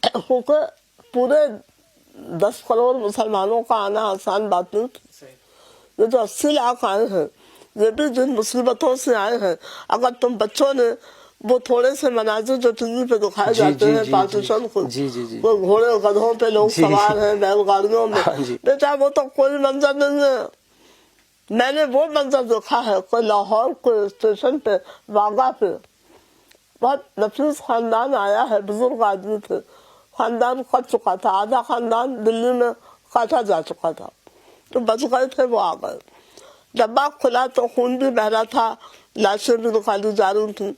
क्योंकि पूरे 10 करोड़ मुसलमानों का आना आसान बात नहीं थी। ये जो 80 लाख आए हैं, ये भी जिन मुसीबतों से आए हैं, अगर तुम बच्चों ने वो थोड़े से मनाजिर जो टीवी पे दिखाए जाते हैं पाकिस्तान को, वो घोड़े गधों पे लोग सवार हैं बैलगाड़ियों में, बेटा वो तो कोई मंजर नहीं है। मैंने वो मंजर देखा है कोई लाहौर के स्टेशन पे वागा पे बहुत नफीस खानदान आया है, बुजुर्ग आदमी थे, खानदान कट चुका था, आधा खानदान दिल्ली में काटा जा चुका था, तो बच गए थे, वो आ गए। डब्बा खुला तो खून भी बह रहा था, लाशें भी निकाली जा रही थी।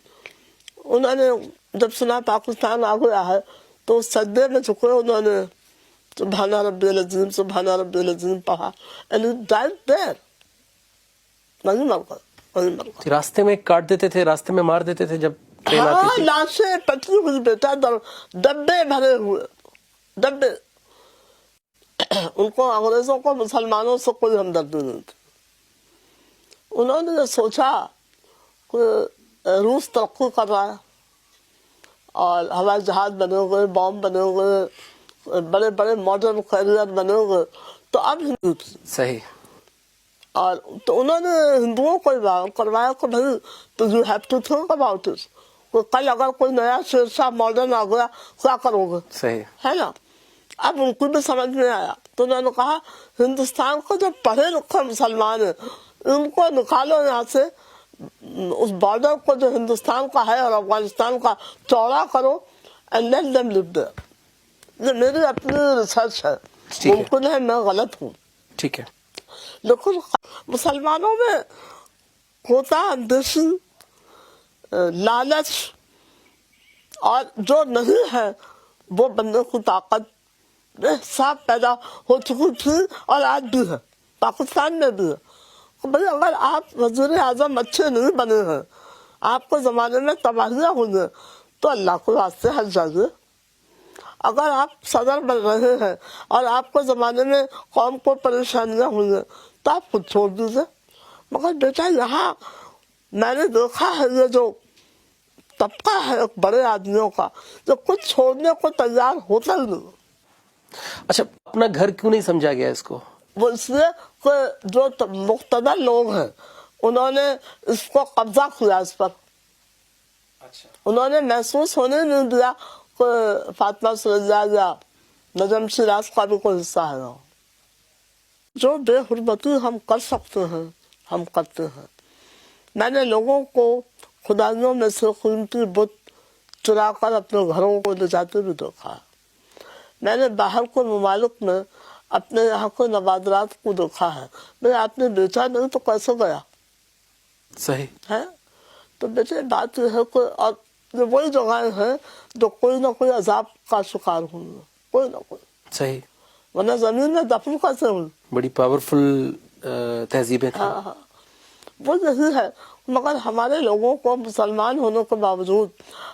उन्होंने जब सुना पाकिस्तान आ गया है तो सजदे में झुके, उन्होंने सुभान रब्बियल अज़ीम सुभान रब्बियल अज़ीम पढ़ा, एंड ही डाइड देयर। नहीं मर गए, नहीं मर गए। रास्ते में काट देते थे, रास्ते में मार देते थे जब ट्रेन आती थी। लाशें पतली हुई बेटा, डब्बे भरे हुए डब्बे। उनको अंग्रेजों को मुसलमानों से कोई हमदर्दी नहीं थी। उन्होंने सोचा कि रूस तरक्की कर रहा है और हवाई जहाज बने हुए, बॉम्ब बने हुए, बड़े बड़े मॉडर्न कैरियर बने हुए, तो अब हिंदू सही। और तो उन्होंने हिंदुओं को करवाया कि भाई तो you have to think about it. कल अगर कोई नया शेरशाह मॉडर्न आ गया क्या करोगे, सही है ना। अब उनको भी समझ में आया तो उन्होंने कहा हिंदुस्तान को जो पढ़े लिखे मुसलमान है उनको निकालो यहाँ से, उस बॉर्डर को जो हिंदुस्तान का है और अफगानिस्तान का चौड़ा करो, and let them live there. ये मेरी अपनी रिसर्च है, मुमकिन है मैं गलत हूँ, ठीक है। लेकिन मुसलमानों में होता अंदेशी, लालच, और जो नहीं है वो बनने की ताकत सब पैदा हो चुकी थी और आज भी है, पाकिस्तान में भी है। भाई अगर आप वज़ीर आज़म अच्छे नहीं बने हैं, आपको जमाने में तबाहियाँ हुई हैं, तो अल्लाह को वास्ते हट जाइए। अगर आप सदर बन रहे हैं और आपको जमाने में कौम को परेशानियाँ हुई हैं, तो आप खुद छोड़ दीजिए। मगर बेटा यहाँ मैंने देखा है ये जो तबका है एक बड़े आदमियों का, जो कुछ छोड़ने को तैयार होता ही नहीं। अच्छा, अपना घर क्यों नहीं समझा गया इसको? वो इसलिए कि जो मुख्तदर लोग हैं उन्होंने इसको कब्जा किया इस पर। अच्छा। उन्होंने महसूस होने नहीं दिया कि फातिमा सुरैया या नजम सिराज का भी कोई हिस्सा है। जो बेहुरमती हम कर सकते हैं हम करते हैं। मैंने लोगों को खुदाइयों में से कीमती बुत चुरा कर अपने घरों को ले जाते भी देखा है। मैंने बाहर के ममालिक में अपने यहाँ को नवादरात को देखा है। भाई आपने बेचा नहीं तो कैसे गया, सही है। तो बेटे बात यह है कि और ये वही जगह है जो कोई ना कोई अजाब का शिकार हुई, कोई ना कोई, सही। वरना जमीन में दफन कैसे हुई। बड़ी पावरफुल तहजीबें थी। हाँ, वो यही है। मगर हमारे लोगों को मुसलमान होने के बावजूद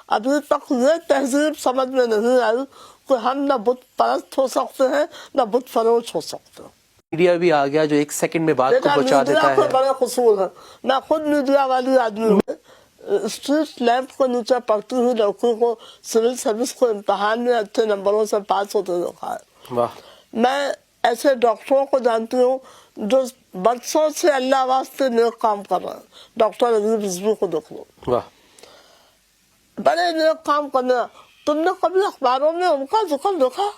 अभी तक ये तहजीब समझ में नहीं आई कि हम न बुत परस्त हो सकते हैं न बुत फरोश हो सकते हैं। मीडिया भी आ गया जो एक सेकंड में बात को पहुंचा देता है। बड़ा कसूर है। मैं खुद मीडिया वाली आदमी हूँ। स्ट्रीट लैंप को नीचे पढ़ती हुई लड़कियों को सिविल सर्विस को इम्तहान में अच्छे नंबरों से पास होते देखा है। वाह। मैं ऐसे डॉक्टरों को जानती हूँ जो बरसों से अल्लाह वास्ते नेक काम कर रहे हैं। डॉक्टर अजीब रिजवी को देख लो, वाह, बड़े नेक काम करने। तुमने कभी अखबारों में उनका जिक्र देखा?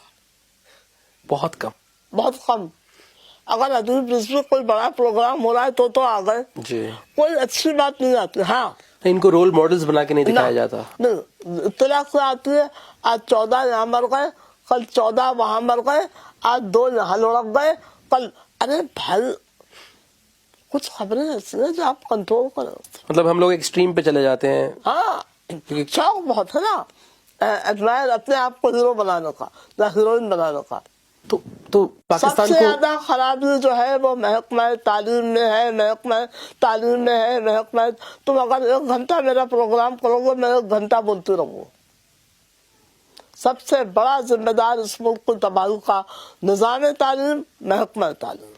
बहुत कम, बहुत कम। अगर अजीब रिजवी कोई बड़ा प्रोग्राम हो रहा है तो आ गए जी, कोई अच्छी बात नहीं आती। हाँ, इनको रोल मॉडल्स बना के नहीं दिखाया जाता। नहीं, इत्तला से आती है आज 14 यहाँ मर गए, कल 14 वहां मर गए, आज 2 यहाँ लुढ़क गए, कल। अरे भाई कुछ खबरें ऐसी है जो आप कंट्रोल करो। मतलब हम लोग एक्सट्रीम पे चले जाते हैं। हाँ, शौक बहुत है ना एडमायर अपने आप को हीरो बनाने का या हीरोइन बनाने का। तो पाकिस्तान सबसे ज्यादा खराबी जो है वो महकमा तालीम में है, महकमा तालीम में है, महकमा। तुम अगर 1 घंटा मेरा प्रोग्राम करोगे मैं 1 घंटा बोलती रहूंगा। सबसे बड़ा जिम्मेदार इस मुल्क को तबाही का निजाम तालीम, महकमा तालीम।